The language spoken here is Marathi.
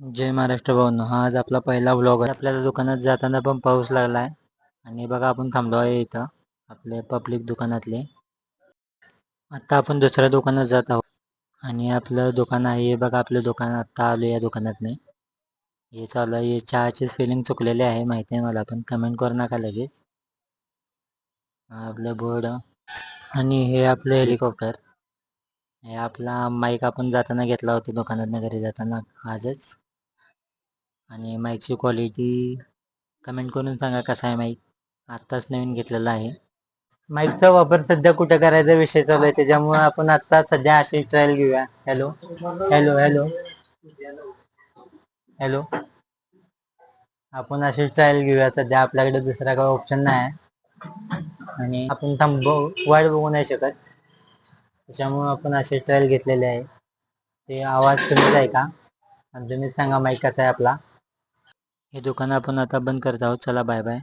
जय महाराष्ट्र भाऊंनो, हा आज आपला पहिला व्लॉग आहे. आपल्याला दुकानात जाताना पण पाऊस लागलाय आणि बघा आपण थांबलो आहे इथं आपल्या पब्लिक दुकानातले. आता आपण दुसऱ्या दुकानात जात आहोत आणि आपलं दुकान आहे हे बघा. आपलं दुकान आता आलो या दुकानात मी. हे चालू आहे, चहाची स्पेलिंग चुकलेले आहे माहिती आहे मला, पण कमेंट करू नका लगेच. आपलं बोर्ड आणि हे आपलं हेलिकॉप्टर. हे आपला माईक आपण जाताना घेतला होता दुकानात घरी जाताना आजच. आणि माईकची क्वालिटी कमेंट करून सांगा कसा आहे माईक. आत्ताच नवीन घेतलेला आहे. माईकचा वापर सध्या कुठे करायचा विषय चालू आहे, त्याच्यामुळे आपण आत्ता सध्या अशी ट्रायल घेऊया. हॅलो हॅलो हॅलो हॅलो, आपण अशी ट्रायल घेऊया. सध्या आपल्याकडे दुसरा काही ऑप्शन नाही आणि आपण वाट बघू नाही शकत, त्याच्यामुळे आपण अशी ट्रायल घेतलेली आहे. ते आवाज तुम्हीच आहे का आणि तुम्हीच सांगा माईक कसा आहे आपला. हे दुकान आपण आता बंद करत आहोत. चला बाय बाय.